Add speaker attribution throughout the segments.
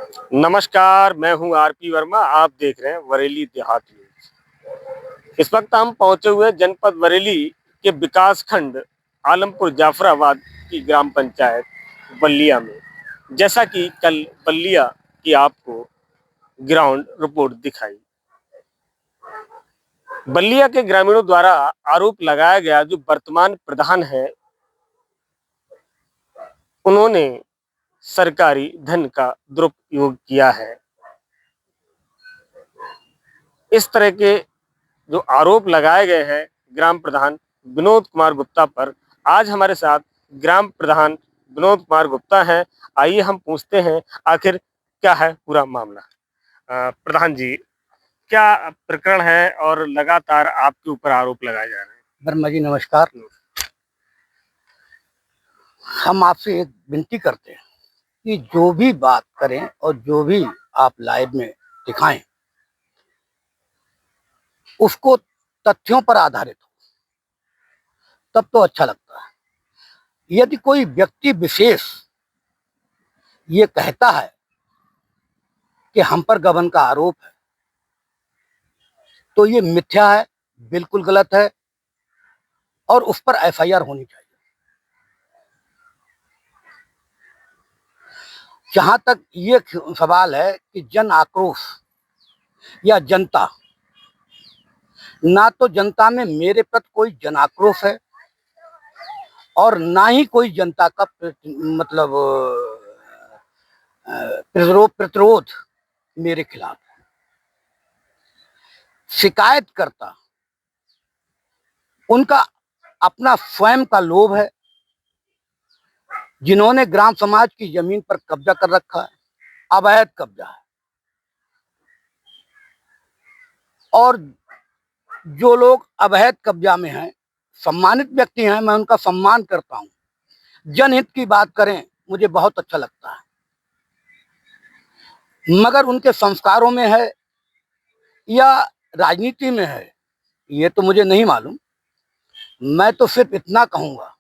Speaker 1: नमस्कार, मैं हूँ आरपी वर्मा। आप देख रहे हैं बरेली देहात न्यूज। इस वक्त हम पहुंचे हुए हैं जनपद बरेली के विकास खंड आलमपुर जाफराबाद की ग्राम पंचायत बल्लिया में। जैसा कि कल बल्लिया की आपको ग्राउंड रिपोर्ट दिखाई, बल्लिया के ग्रामीणों द्वारा आरोप लगाया गया जो वर्तमान प्रधान है, उन्होंने सरकारी धन का दुरुपयोग किया है। इस तरह के जो आरोप लगाए गए हैं ग्राम प्रधान विनोद कुमार गुप्ता पर, आज हमारे साथ ग्राम प्रधान विनोद कुमार गुप्ता हैं। आइए हम पूछते हैं आखिर क्या है पूरा मामला। प्रधान जी, क्या प्रकरण है और लगातार आपके ऊपर आरोप लगाए जा रहे हैं?
Speaker 2: वर्मा जी नमस्कार। हम आपसे एक विनती करते हैं कि जो भी बात करें और जो भी आप लाइव में दिखाएं उसको तथ्यों पर आधारित हो, तब तो अच्छा लगता है। यदि कोई व्यक्ति विशेष ये कहता है कि हम पर गबन का आरोप है तो ये मिथ्या है, बिल्कुल गलत है और उस पर एफआईआर होनी चाहिए। जहां तक ये सवाल है कि जन आक्रोश या जनता, ना तो जनता में मेरे प्रति कोई जन आक्रोश है और ना ही कोई जनता का मतलब प्रतिरोध मेरे खिलाफ है। शिकायतकर्ता उनका अपना स्वयं का लोभ है, जिन्होंने ग्राम समाज की जमीन पर कब्जा कर रखा है, अवैध कब्जा है। और जो लोग अवैध कब्जा में हैं, सम्मानित व्यक्ति हैं, मैं उनका सम्मान करता हूं। जनहित की बात करें मुझे बहुत अच्छा लगता है, मगर उनके संस्कारों में है या राजनीति में है ये तो मुझे नहीं मालूम। मैं तो सिर्फ इतना कहूंगा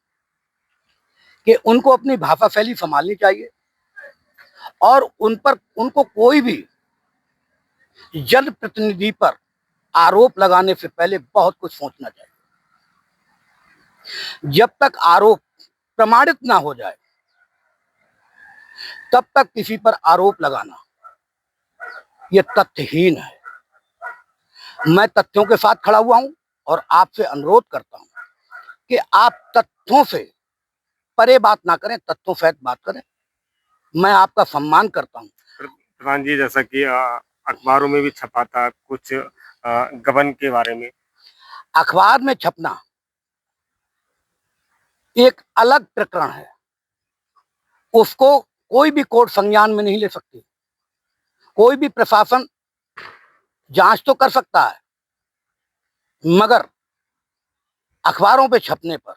Speaker 2: कि उनको अपनी भाषा शैली संभालनी चाहिए और उनको कोई भी जनप्रतिनिधि पर आरोप लगाने से पहले बहुत कुछ सोचना चाहिए। जब तक आरोप प्रमाणित ना हो जाए तब तक किसी पर आरोप लगाना यह तथ्यहीन है। मैं तथ्यों के साथ खड़ा हुआ हूं और आपसे अनुरोध करता हूं कि आप तथ्यों से परे बात ना करें, तथ्यों सहित बात करें। मैं आपका सम्मान करता हूं।
Speaker 1: प्रधान जी, जैसा कि अखबारों में भी छपा था कुछ गबन के बारे में।
Speaker 2: अखबार में छपना एक अलग प्रकरण है, उसको कोई भी कोर्ट संज्ञान में नहीं ले सकती। कोई भी प्रशासन जांच तो कर सकता है, मगर अखबारों पे छपने पर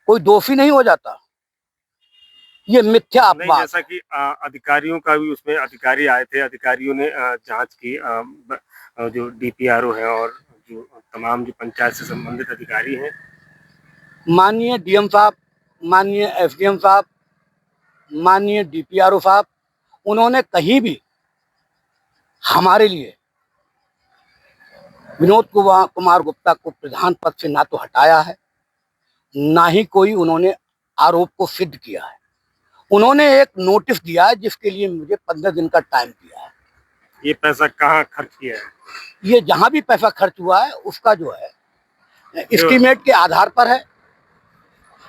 Speaker 2: कोई दोषी नहीं हो जाता। ये मिथ्या अपवाद।
Speaker 1: जैसा कि अधिकारियों का भी, उसमें अधिकारी आए थे, अधिकारियों ने जांच की, जो डीपीआरओ है और जो तमाम जो पंचायत से संबंधित अधिकारी हैं,
Speaker 2: माननीय डीएम साहब, माननीय एसडीएम साहब, माननीय डीपीआरओ साहब, उन्होंने कहीं भी हमारे लिए विनोद कुमार गुप्ता को प्रधान पद से ना तो हटाया है, ना ही कोई उन्होंने आरोप को सिद्ध किया है। उन्होंने एक नोटिस दिया है जिसके लिए मुझे 15 दिन का टाइम दिया है।
Speaker 1: ये पैसा कहाँ खर्च किया है?
Speaker 2: ये जहां भी पैसा खर्च हुआ है उसका जो है एस्टीमेट के आधार पर है,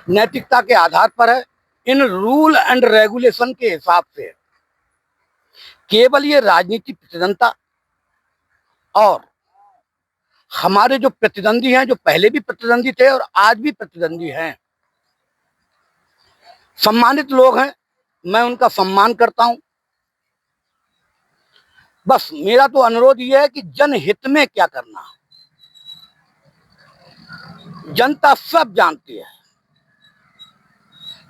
Speaker 2: नैतिकता के आधार पर है, इन रूल एंड रेगुलेशन के हिसाब से। केवल ये राजनीतिक प्रतिद्वंदता और हमारे जो प्रतिद्वंदी हैं, जो पहले भी प्रतिद्वंदी थे और आज भी प्रतिद्वंदी हैं, सम्मानित लोग हैं, मैं उनका सम्मान करता हूं। बस मेरा तो अनुरोध ये है कि जनहित में क्या करना है जनता सब जानती है।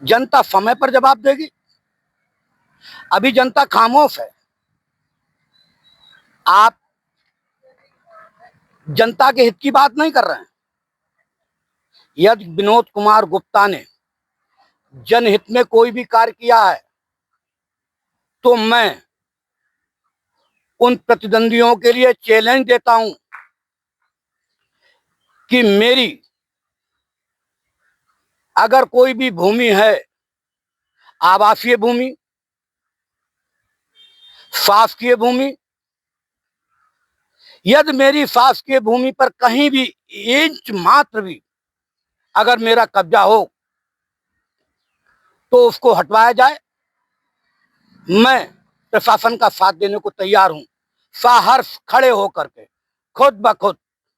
Speaker 2: जनता समय पर जवाब देगी। अभी जनता खामोश है। आप जनता के हित की बात नहीं कर रहे हैं। यदि विनोद कुमार गुप्ता ने जनहित में कोई भी कार्य किया है तो मैं उन प्रतिद्वंदियों के लिए चैलेंज देता हूं कि मेरी अगर कोई भी भूमि है, आवासीय भूमि, शासकीय भूमि, यदि मेरी शासकीय भूमि पर कहीं भी इंच मात्र भी अगर मेरा कब्जा हो तो उसको हटवाया जाए। मैं प्रशासन का साथ देने को तैयार हूं, साहस खड़े होकर के खुद ब खुद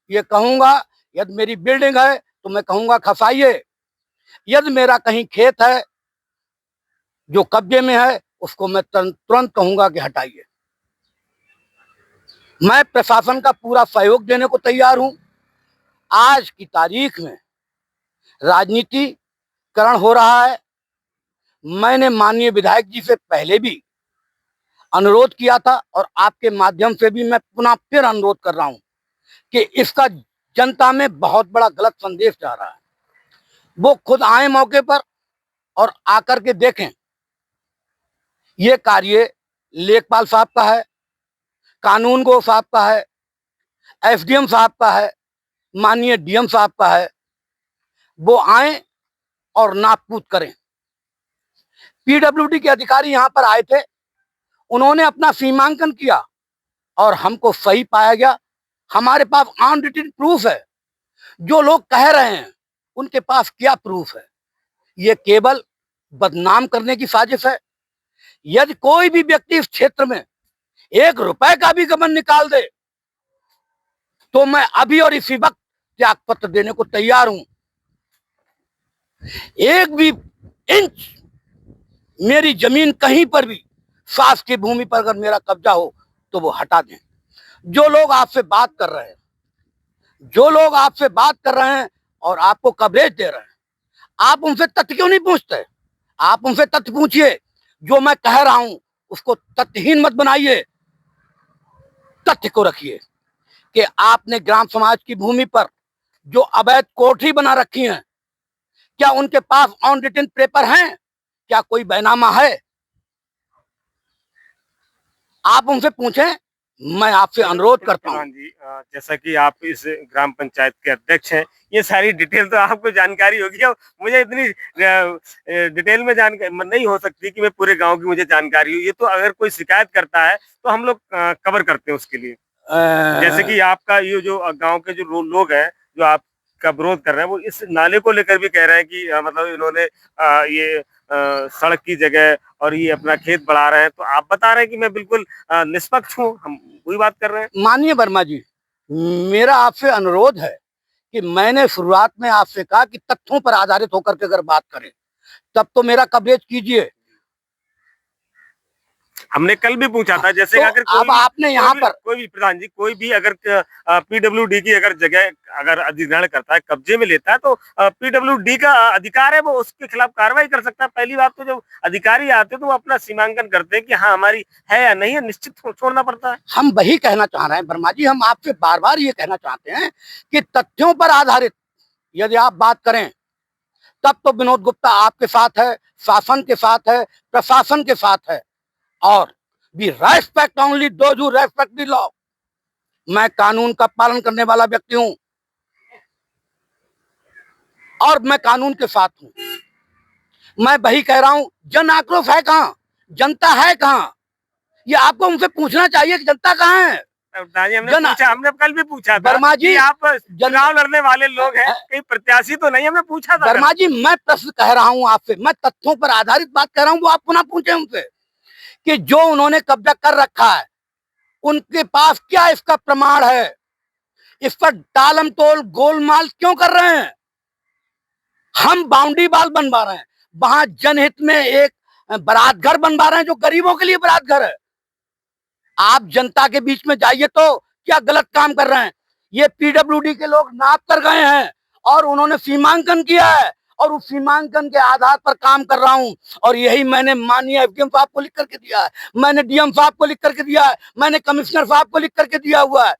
Speaker 2: ये कहूंगा। यदि मेरी बिल्डिंग है तो मैं कहूंगा खसाइए, यदि मेरा कहीं खेत है जो कब्जे में है उसको मैं तुरंत कहूंगा कि हटाइए। मैं प्रशासन का पूरा सहयोग देने को तैयार हूं। आज की तारीख में राजनीतिकरण हो रहा है। मैंने माननीय विधायक जी से पहले भी अनुरोध किया था और आपके माध्यम से भी मैं पुनः फिर अनुरोध कर रहा हूं कि इसका जनता में बहुत बड़ा गलत संदेश जा रहा है। वो खुद आए मौके पर और आकर के देखें। ये कार्य लेखपाल साहब का है, कानून गो साहब का है, एसडीएम साहब का है, माननीय डीएम साहब का है। वो आए और नापकूद करें। पीडब्ल्यूडी के अधिकारी यहां पर आए थे, उन्होंने अपना सीमांकन किया और हमको सही पाया गया। हमारे पास ऑन रिटन प्रूफ है। जो लोग कह रहे हैं उनके पास क्या प्रूफ है? ये केवल बदनाम करने की साजिश है। यदि कोई भी व्यक्ति इस क्षेत्र में 1 रुपए का भी गबन निकाल दे तो मैं अभी और इसी वक्त त्याग पत्र देने को तैयार हूं। एक भी इंच मेरी जमीन कहीं पर भी शासकीय भूमि पर अगर मेरा कब्जा हो तो वो हटा दें। जो लोग आपसे बात कर रहे हैं, जो लोग आपसे बात कर रहे हैं और आपको कवरेज दे रहे हैं, आप उनसे तथ्य क्यों नहीं पूछते? आप उनसे तथ्य पूछिए। जो मैं कह रहा हूं उसको तथ्यहीन मत बनाइए, तथ्य को रखिए कि आपने ग्राम समाज की भूमि पर जो अवैध कोठरी बना रखी है, क्या उनके पास ऑन रिटन पेपर हैं? क्या कोई बैनामा है? आप उनसे पूछें। मैं आपसे अनुरोध करता हूं।
Speaker 1: प्रधान जी, जैसा कि आप इस ग्राम पंचायत के अध्यक्ष हैं, ये सारी डिटेल तो आपको जानकारी होगी। अब मुझे इतनी डिटेल में जानकारी नहीं हो सकती कि मैं पूरे गांव की मुझे जानकारी हो। ये तो अगर कोई शिकायत करता है तो हम लोग कवर करते हैं उसके लिए। जैसे कि आपका ये जो गांव के जो लोग हैं जो आपका विरोध कर रहे हैं, वो इस नाले को लेकर भी कह रहे हैं कि मतलब इन्होंने ये सड़क की जगह और ये अपना खेत बढ़ा रहे हैं। तो आप बता रहे हैं कि मैं बिल्कुल निष्पक्ष हूँ, हम वही बात कर रहे हैं।
Speaker 2: माननीय वर्मा जी, मेरा आपसे अनुरोध है कि मैंने शुरुआत में आपसे कहा कि तथ्यों पर आधारित होकर के अगर बात करें तब तो मेरा कवरेज कीजिए।
Speaker 1: हमने कल भी पूछा था, जैसे
Speaker 2: तो
Speaker 1: अगर
Speaker 2: अब आपने यहाँ पर
Speaker 1: कोई भी प्रधान जी, कोई भी अगर पीडब्ल्यूडी की अगर जगह अगर अधिग्रहण करता है, कब्जे में लेता है, तो पीडब्ल्यूडी का अधिकार है, वो उसके खिलाफ कार्रवाई कर सकता है। पहली बात तो जब अधिकारी आते हैं तो वो अपना सीमांकन करते हैं कि हाँ हमारी है या नहीं है, निश्चित छोड़ना पड़ता है।
Speaker 2: हम वही कहना चाह रहे हैं वर्मा जी, हम आपसे बार बार ये कहना चाहते हैं कि तथ्यों पर आधारित यदि आप बात करें तब तो विनोद गुप्ता आपके साथ है, शासन के साथ है, प्रशासन के साथ है। और we respect only those who respect the law. मैं कानून का पालन करने वाला व्यक्ति हूं और मैं कानून के साथ हूं। मैं वही कह रहा हूं, जन आक्रोश है कहां? जनता है कहां? ये आपको उनसे पूछना चाहिए कि जनता कहां है।
Speaker 1: हमने कल भी पूछा था
Speaker 2: वर्मा जी,
Speaker 1: आप चुनाव लड़ने वाले लोग हैं, कहीं प्रत्याशी तो नहीं? हमने पूछा था।
Speaker 2: वर्मा जी, मैं प्रश्न कह रहा हूं आपसे, मैं तथ्यों पर आधारित बात कर रहा हूं। वो आप पुनः पूछे उनसे कि जो उन्होंने कब्जा कर रखा है उनके पास क्या इसका प्रमाण है? इस पर टालम टोल गोलमाल क्यों कर रहे हैं? हम बाउंड्री वाल बनवा रहे हैं, वहां जनहित में एक बारात घर बनवा रहे हैं जो गरीबों के लिए बारात घर है। आप जनता के बीच में जाइए तो क्या गलत काम कर रहे हैं? ये पीडब्ल्यूडी के लोग नाप कर गए हैं और उन्होंने सीमांकन किया है और उस सीमांकन के आधार पर काम कर रहा हूं। और यही मैंने माननीय एसडीएम साहब को लिख करके दिया है, मैंने डीएम साहब को लिख करके दिया है, मैंने कमिश्नर साहब को लिख करके दिया हुआ है।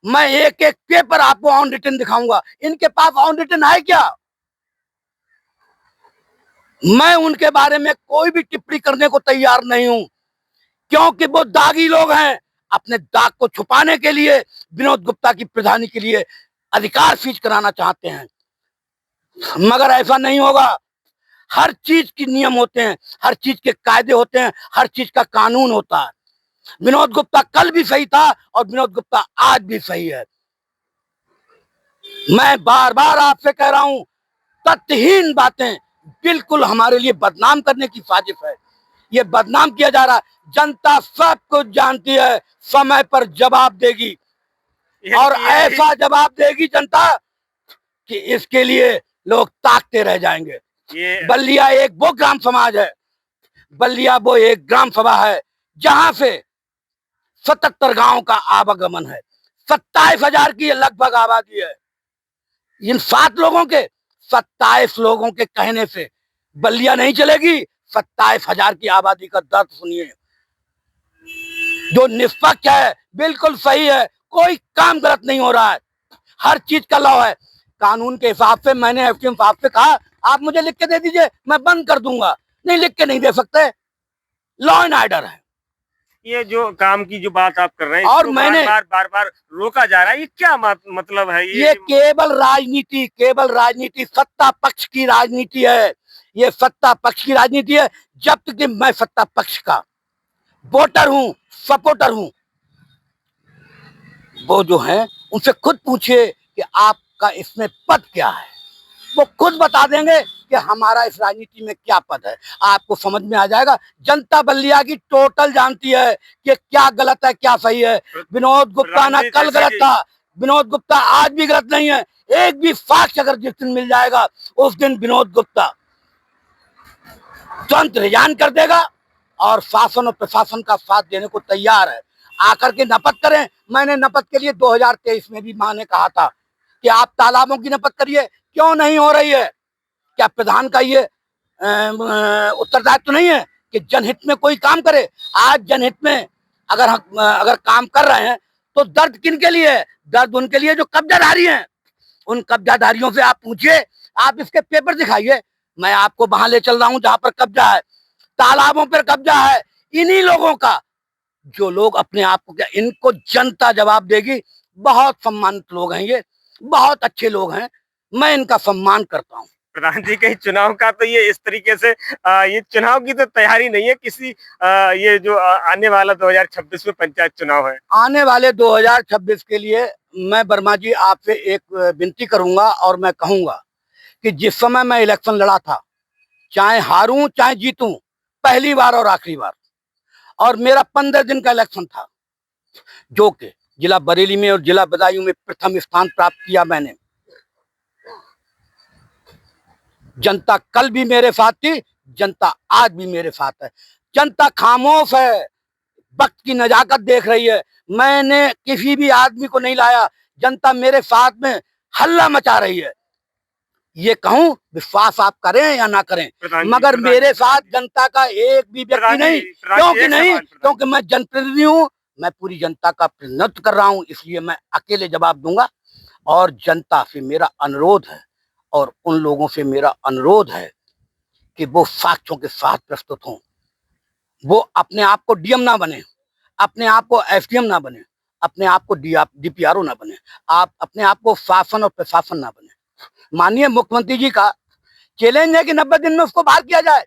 Speaker 2: मैं एक एक पेपर आपको ऑन रिटन दिखाऊंगा। इनके पास ऑन रिटन है क्या? मैं उनके बारे में कोई भी टिप्पणी करने को तैयार नहीं हूं। क्योंकि वो दागी लोग हैं। अपने दाग को छुपाने के लिए विनोद गुप्ता की प्रधानी के लिए अधिकार सीज कराना चाहते हैं, मगर ऐसा नहीं होगा। हर चीज की नियम होते हैं, हर चीज के कायदे होते हैं, हर चीज का कानून होता है। विनोद गुप्ता कल भी सही था और विनोद गुप्ता आज भी सही है। मैं बार बार आपसे कह रहा हूं, तथ्यहीन बातें बिल्कुल हमारे लिए बदनाम करने की साजिश है। ये बदनाम किया जा रहा है। जनता सब कुछ जानती है, समय पर जवाब देगी और ऐसा जवाब देगी जनता कि इसके लिए लोग ताकते रह जाएंगे। बल्लिया एक वो ग्राम समाज है, बल्लिया वो एक ग्राम सभा है जहां से 77 गांव का आवागमन है। 27,000 की लगभग आबादी है। इन 7 लोगों के 27 लोगों के कहने से बल्लिया नहीं चलेगी। 27,000 की आबादी का दर्द सुनिए। जो निष्पक्ष है, बिल्कुल सही है, कोई काम गलत नहीं हो रहा है, हर चीज का लॉ है। कानून के हिसाब से मैंने एसडीएम साहब से कहा आप मुझे लिख के दे दीजिए, मैं बंद कर दूंगा। नहीं, लिख के नहीं दे सकते, लॉ एंड ऑर्डर है।
Speaker 1: ये जो काम की जो बात आप कर रहे हैं,
Speaker 2: और मैंने
Speaker 1: बार बार रोका जा रहा है, ये क्या मतलब है?
Speaker 2: ये केवल राजनीति, सत्ता पक्ष की राजनीति है। ये सत्ता पक्ष की राजनीति है। जब तक कि मैं सत्ता पक्ष का वोटर हूं, सपोर्टर हूं, वो जो है उनसे खुद पूछिए कि आपका इसमें पद क्या है, वो खुद बता देंगे कि हमारा इस राजनीति में क्या पद है। आपको समझ में आ जाएगा। जनता बल्लिया की टोटल जानती है कि क्या गलत है, क्या सही है। विनोद गुप्ता ना कल गलत था, विनोद गुप्ता आज भी गलत नहीं है। एक भी साक्ष्य अगर जिस दिन मिल जाएगा उस दिन विनोद गुप्ता तुरंत रिजाइन कर देगा और शासन और प्रशासन का साथ देने को तैयार है। आकर के नपत करें। मैंने नपत के लिए 2023 में भी मां ने कहा था कि आप तालाबों की नपत करिए, क्यों नहीं हो रही है? क्या प्रधान का ये उत्तरदायित्व तो नहीं है कि जनहित में कोई काम करे? आज जनहित में अगर काम कर रहे हैं तो दर्द किन के लिए है? दर्द उनके लिए जो कब्जाधारी हैं। उन कब्जाधारियों से आप पूछिए, आप इसके पेपर दिखाइए, मैं आपको वहां ले चल रहा हूं जहां पर कब्जा है, तालाबों पर कब्जा है इन्हीं लोगों का। जो लोग अपने आप को क्या, इनको जनता जवाब देगी। बहुत सम्मानित लोग हैं ये, बहुत अच्छे लोग हैं, मैं इनका सम्मान करता हूँ।
Speaker 1: प्रधान जी, कहीं चुनाव का तो ये इस तरीके से ये चुनाव की तो तैयारी नहीं है किसी, ये जो आने वाला 2026 में पंचायत चुनाव है,
Speaker 2: आने वाले 2026 के लिए मैं वर्मा जी आपसे एक विनती करूंगा और मैं कहूंगा कि जिस समय मैं इलेक्शन लड़ा था, चाहे हारूं चाहे जीतूं, पहली बार और आखिरी बार, और मेरा 15 दिन का इलेक्शन था, जो कि जिला बरेली में और जिला बदायूं में प्रथम स्थान प्राप्त किया मैंने। जनता कल भी मेरे साथ थी, जनता आज भी मेरे साथ है। जनता खामोश है, वक्त की नजाकत देख रही है। मैंने किसी भी आदमी को नहीं लाया, जनता मेरे साथ में हल्ला मचा रही है। ये कहूं, विश्वास आप करें या ना करें, मगर मेरे साथ जनता का एक भी व्यक्ति नहीं। क्योंकि मैं जनप्रतिनिधि हूं, मैं पूरी जनता का प्रतिनिधित्व कर रहा हूं, इसलिए मैं अकेले जवाब दूंगा। और जनता से मेरा अनुरोध है और उन लोगों से मेरा अनुरोध है कि वो साक्ष्यों के साथ प्रस्तुत हों। वो अपने आप को डीएम ना बने, अपने आप को एसडीएम ना बने, अपने आप को डीपीआरओ ना बने, आप अपने आप को शासन और प्रशासन ना बने। माननीय मुख्यमंत्री जी का चैलेंज है कि 90 दिन में उसको बाहर किया जाए,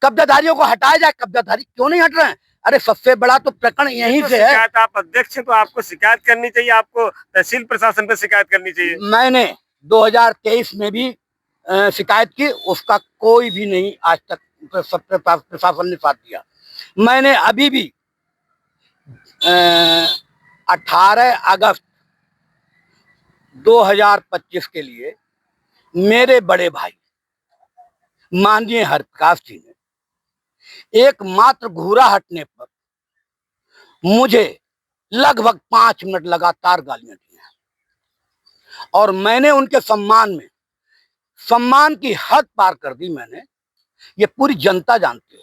Speaker 2: कब्जाधारियों को हटाया जाए। कब्जाधारी क्यों नहीं हट रहे हैं? अरे सबसे बड़ा तो प्रकरण यहीं से है।
Speaker 1: आप अध्यक्ष हैं तो आपको शिकायत करनी चाहिए, आपको तहसील प्रशासन पे शिकायत करनी चाहिए।
Speaker 2: मैंने 2023 में भी शिकायत की, उसका कोई भी नहीं आज तक प्रशासन ने साथ दिया। मैंने अभी भी 18 अगस्त 2025 के लिए मेरे बड़े भाई माननीय हरप्रकाश जी ने एकमात्र घूरा हटने पर मुझे लगभग 5 मिनट लगातार गालियां दी हैं और मैंने उनके सम्मान की हद पार कर दी मैंने। ये पूरी जनता जानती है।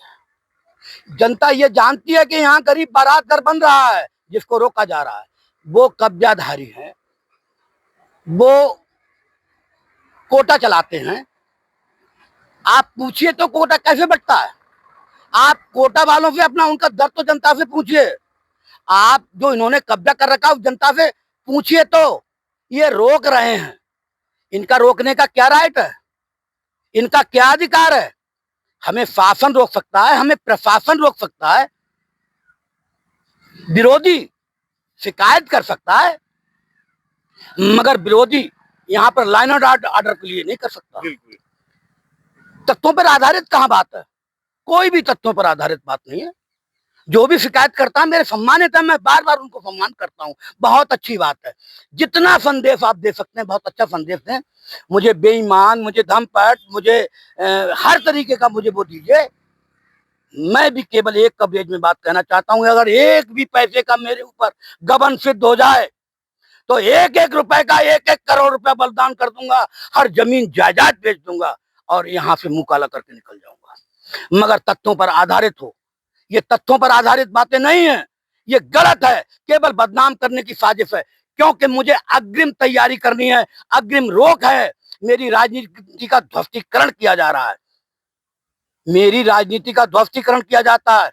Speaker 2: जनता ये जानती है कि यहाँ गरीब बारात घर बन रहा है, जिसको रोका जा रहा है। वो कब्जाधारी है, वो कोटा चलाते हैं। आप पूछिए तो कोटा कैसे बंटता है? आप कोटा वालों से अपना उनका दर्द तो जनता से पूछिए। आप जो इन्होंने कब्जा कर रखा है उस जनता से पूछिए। तो ये रोक रहे हैं, इनका रोकने का क्या राइट है, इनका क्या अधिकार है? हमें शासन रोक सकता है, हमें प्रशासन रोक सकता है, विरोधी शिकायत कर सकता है, मगर विरोधी यहाँ पर लाइन एंड ऑर्डर के लिए नहीं कर सकता।
Speaker 1: बिल्कुल।
Speaker 2: तथ्यों पर आधारित कहाँ बात है? कोई भी तथ्यों पर आधारित बात नहीं है। जो भी शिकायत करता है मेरे सम्मानित है, मैं बार बार उनको सम्मान करता हूँ, बहुत अच्छी बात है। जितना संदेश आप दे सकते हैं बहुत अच्छा संदेश दें। मुझे बेईमान, मुझे धमपट, मुझे हर तरीके का मुझे वो दीजिए। मैं भी केवल एक कवरेज में बात कहना चाहता हूँ, अगर एक भी पैसे का मेरे ऊपर गबन सिद्ध हो जाए तो एक एक रुपए का 1-1 करोड़ रुपया बलिदान कर दूंगा, हर जमीन जायदाद बेच दूंगा और यहाँ से मुंह काला करके निकल जाऊंगा, मगर तथ्यों पर आधारित हो। ये तथ्यों पर आधारित बातें नहीं है, ये गलत है, केवल बदनाम करने की साजिश है। क्योंकि मुझे अग्रिम तैयारी करनी है, अग्रिम रोक है, मेरी राजनीति का ध्वस्तीकरण किया जा रहा है, मेरी राजनीति का ध्वस्तीकरण किया जाता है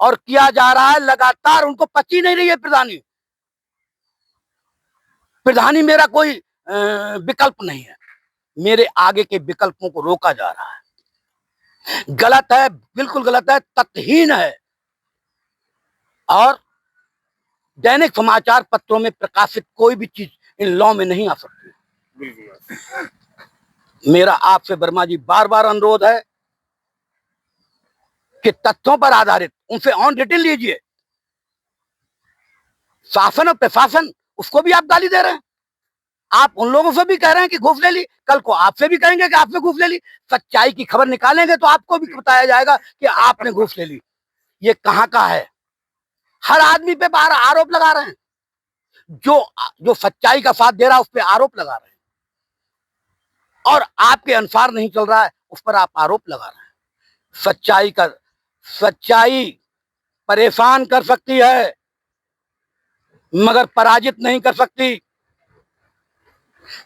Speaker 2: और किया जा रहा है लगातार। उनको पची नहीं रही है प्रधानी, प्रधानी मेरा कोई विकल्प नहीं है, मेरे आगे के विकल्पों को रोका जा रहा है। गलत है, बिल्कुल गलत है, तथ्यहीन है और दैनिक समाचार पत्रों में प्रकाशित कोई भी चीज इन लॉ में नहीं आ सकती।
Speaker 1: बिल्कुल।
Speaker 2: मेरा आपसे वर्मा जी बार बार अनुरोध है कि तथ्यों पर आधारित उनसे ऑन डिटेल लीजिए। शासन और प्रशासन उसको भी आप गाली दे रहे हैं, आप उन लोगों से भी कह रहे हैं कि घूस ले ली, कल को आपसे भी कहेंगे कि आपने घूस ले ली। सच्चाई की खबर निकालेंगे तो आपको भी बताया जाएगा कि आपने घूस ले ली। ये कहाँ का है? हर आदमी पे बाहर आरोप लगा रहे हैं, जो सच्चाई का साथ दे रहा है उस पर आरोप लगा रहे हैं, और आपके अनुसार नहीं चल रहा है उस पर आप आरोप लगा रहे हैं। सच्चाई परेशान कर सकती है मगर पराजित नहीं कर सकती,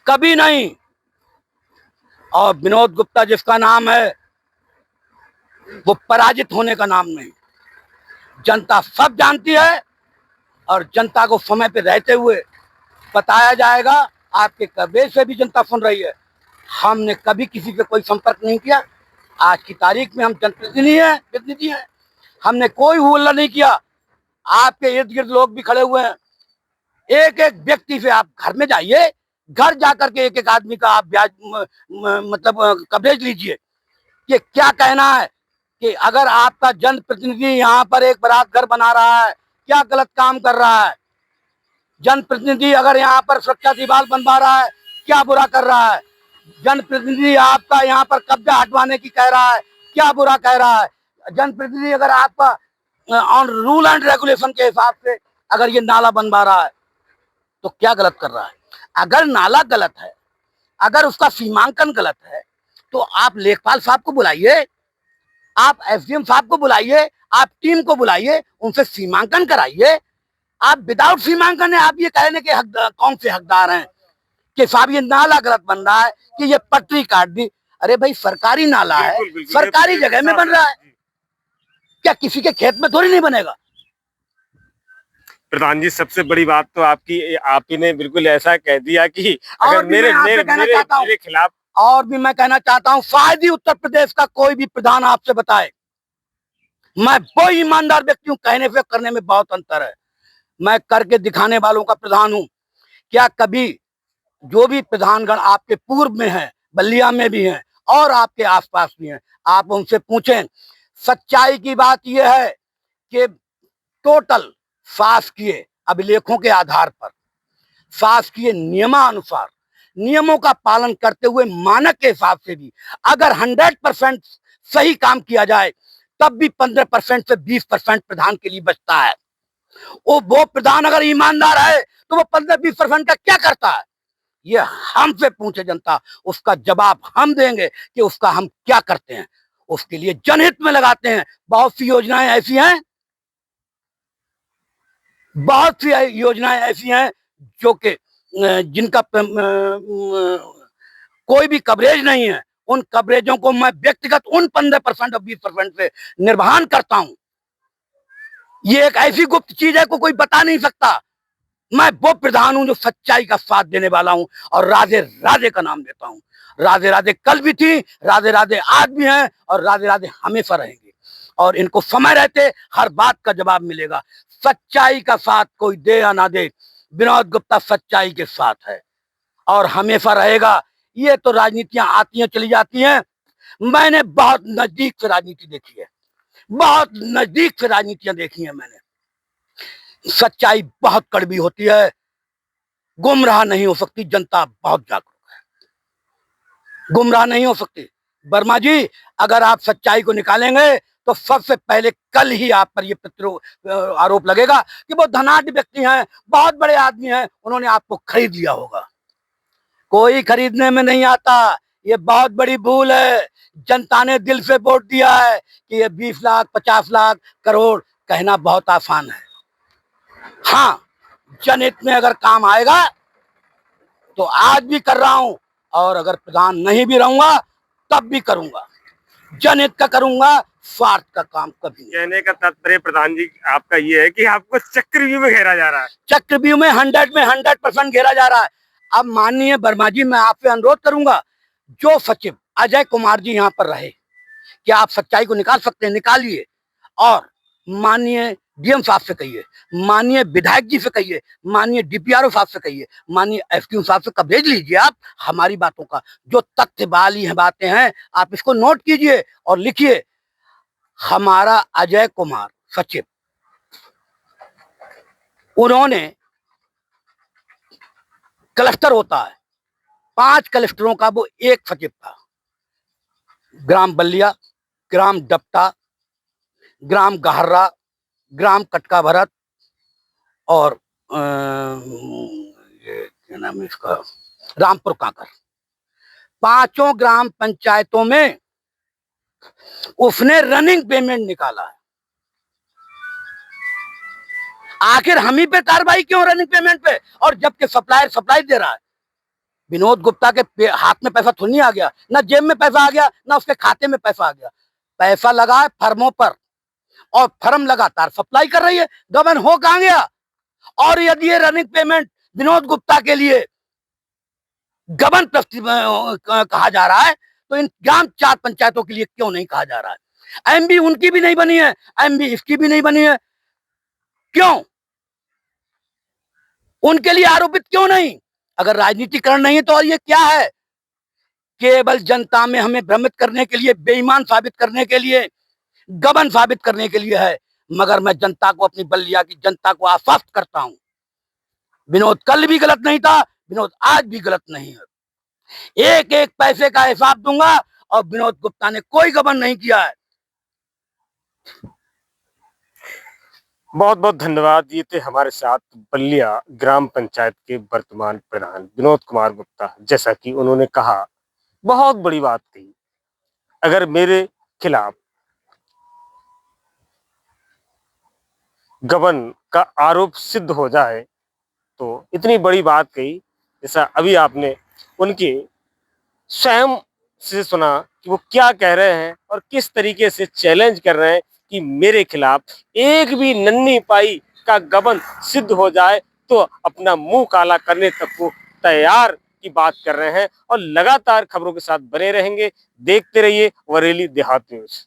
Speaker 2: कभी नहीं। और विनोद गुप्ता जिसका नाम है वो पराजित होने का नाम नहीं। जनता सब जानती है और जनता को समय पे रहते हुए बताया जाएगा। आपके कवरेज से भी जनता सुन रही है। हमने कभी किसी से कोई संपर्क नहीं किया, आज की तारीख में हम जनप्रतिनिधि हैं, हमने कोई हुल्ला नहीं किया। आपके इर्द गिर्द लोग भी खड़े हुए हैं, एक एक व्यक्ति से आप घर में जाइए, घर जाकर के एक एक आदमी का आप ब्याज मतलब कवरेज लीजिए कि क्या कहना है कि अगर आपका जनप्रतिनिधि यहाँ पर एक बारात घर बना रहा है, क्या गलत काम कर रहा है? जनप्रतिनिधि अगर यहाँ पर सुरक्षा दीवार बनवा रहा है, क्या बुरा कर रहा है? जनप्रतिनिधि आपका यहाँ पर कब्जा हटवाने की कह रहा है, क्या बुरा कह रहा है? जनप्रतिनिधि अगर आपका ऑन रूल एंड रेगुलेशन के हिसाब से अगर ये नाला बनवा रहा है तो क्या गलत कर रहा है? अगर नाला गलत है, अगर उसका सीमांकन गलत है, तो आप लेखपाल साहब को बुलाइए, आप एसडीएम साहब को बुलाइए, आप टीम को बुलाइए, उनसे सीमांकन कराइए। आप विदाउट सीमांकन है आप ये कहने के कौन से हकदार हैं कि साहब ये नाला गलत बन रहा है कि ये पटरी काट दी? अरे भाई सरकारी नाला है, सरकारी जगह में बन रहा है, क्या किसी के खेत में थोड़ी नहीं बनेगा?
Speaker 1: प्रधान जी, सबसे बड़ी बात तो आपने बिल्कुल ऐसा कह दिया कि अगर मेरे खिलाफ।
Speaker 2: और भी मैं कहना चाहता हूँ, शायद ही उत्तर प्रदेश का कोई भी प्रधान आपसे बताए। मैं वो ईमानदार व्यक्ति हूँ, कहने से करने में बहुत अंतर है। मैं करके दिखाने वालों का प्रधान हूँ। क्या कभी जो भी प्रधानगण आपके पूर्व में हैं, बलिया में भी हैं और आपके आसपास भी हैं, आप उनसे पूछें। सच्चाई की बात यह है कि टोटल शासकीय अभिलेखों के आधार पर, शासकीय नियमानुसार, नियमों का पालन करते हुए मानक के हिसाब से भी अगर 100% सही काम किया जाए तब भी 15% से 20% प्रधान के लिए बचता है। वो प्रधान अगर ईमानदार है तो वो 15-20% का क्या करता है? ये हमसे पूछे जनता, उसका जवाब हम देंगे कि उसका हम क्या करते हैं, उसके लिए जनहित में लगाते हैं। बहुत सी योजनाएं ऐसी हैं, बहुत सी योजनाएं ऐसी हैं जो कि जिनका कोई भी कवरेज नहीं है, उन कवरेजों को मैं व्यक्तिगत उन 15% और 20% से निर्वहन करता हूं। ये एक ऐसी गुप्त चीज है को कोई बता नहीं सकता। मैं वो प्रधान हूं जो सच्चाई का साथ देने वाला हूं और राधे राधे का नाम देता हूं। राधे राधे कल भी थी, राधे राधे आज भी हैं और राधे राधे हमेशा रहेंगे। और इनको समय रहते हर बात का जवाब मिलेगा। सच्चाई का साथ कोई दे या ना दे, विनोद गुप्ता सच्चाई के साथ है और हमेशा रहेगा। ये तो राजनीतियां आती हैं चली जाती हैं, मैंने बहुत नजदीक से राजनीति देखी है, बहुत नजदीक से राजनीतियां देखी हैं मैंने। सच्चाई बहुत कड़वी होती है, गुमराह नहीं हो सकती जनता, बहुत जागरूक है, गुमराह नहीं हो सकती। वर्मा जी, अगर आप सच्चाई को निकालेंगे तो सबसे पहले कल ही आप पर यह आरोप लगेगा कि वो धनाढ्य व्यक्ति हैं, बहुत बड़े आदमी हैं, उन्होंने आपको खरीद लिया होगा। कोई खरीदने में नहीं आता, ये बहुत बड़ी भूल है। जनता ने दिल से वोट दिया है कि ये 20 लाख 50 लाख करोड़ कहना बहुत आसान है। हाँ, जनहित में अगर काम आएगा तो आज भी कर रहा हूं और अगर प्रधान नहीं भी रहूंगा तब भी करूंगा। जनहित का करूंगा, स्वार्थ का काम कभी नहीं।
Speaker 1: कहने का तात्पर्य प्रधान जी आपका ये है कि आपको चक्रव्यूह में घेरा जा रहा है।
Speaker 2: चक्रव्यूह में 100% घेरा जा रहा है। अब माननीय वर्मा जी, मैं आपसे अनुरोध करूंगा, जो सचिव अजय कुमार जी यहाँ पर रहे, क्या आप सच्चाई को निकाल सकते हैं, निकालिए। और माननीय डीएम साहब से कहिए, माननीय विधायक जी से कहिए, माननीय डीपीआरओ साहब से कहिए, माननीय एसक्यू साहब से कवरेज लीजिए आप हमारी बातों का। जो तथ्य वाली है बातें हैं, आप इसको नोट कीजिए और लिखिए। हमारा अजय कुमार सचिव, उन्होंने क्लस्टर होता है, 5 क्लस्टरों का वो एक सचिव था। ग्राम बल्लिया, ग्राम डपटा, ग्राम गहर्रा, ग्राम कटका भरत और ये क्या नाम है इसका, रामपुर कांकर। 5 ग्राम पंचायतों में उसने रनिंग पेमेंट निकाला है। आखिर हम ही पे कार्रवाई क्यों रनिंग पेमेंट पे, और जबकि सप्लायर सप्लाई दे रहा है। विनोद गुप्ता के हाथ में पैसा थोड़ी नहीं आ गया, ना जेब में पैसा आ गया, ना उसके खाते में पैसा आ गया। पैसा लगा है फर्मों पर और फर्म लगातार सप्लाई कर रही है। गबन हो कहां गया? और यदि ये रनिंग पेमेंट विनोद गुप्ता के लिए गबन कहा जा रहा है तो इन ग्राम 4 पंचायतों के लिए क्यों नहीं कहा जा रहा है? एमबी उनकी भी नहीं बनी है, एमबी इसकी भी नहीं बनी है, क्यों? उनके लिए आरोपित क्यों नहीं? अगर राजनीतिकरण नहीं है तो और ये क्या है? केवल जनता में हमें भ्रमित करने के लिए, बेईमान साबित करने के लिए, गबन साबित करने के लिए है। मगर मैं जनता को, अपनी बल्लिया की जनता को आश्वस्त करता हूं, विनोद कल भी गलत नहीं था, विनोद आज भी गलत नहीं है। एक एक पैसे का हिसाब दूंगा और विनोद गुप्ता ने कोई गबन नहीं किया है।
Speaker 1: बहुत बहुत धन्यवाद। ये थे हमारे साथ बल्लिया ग्राम पंचायत के वर्तमान प्रधान विनोद कुमार गुप्ता। जैसा कि उन्होंने कहा, बहुत बड़ी बात कही, अगर मेरे खिलाफ गबन का आरोप सिद्ध हो जाए तो इतनी बड़ी बात कही। जैसा अभी आपने उनके स्वयं से सुना कि वो क्या कह रहे हैं और किस तरीके से चैलेंज कर रहे हैं कि मेरे खिलाफ एक भी नन्ही पाई का गबन सिद्ध हो जाए तो अपना मुंह काला करने तक को तैयार की बात कर रहे हैं। और लगातार खबरों के साथ बने रहेंगे। देखते रहिए बरेली देहात न्यूज।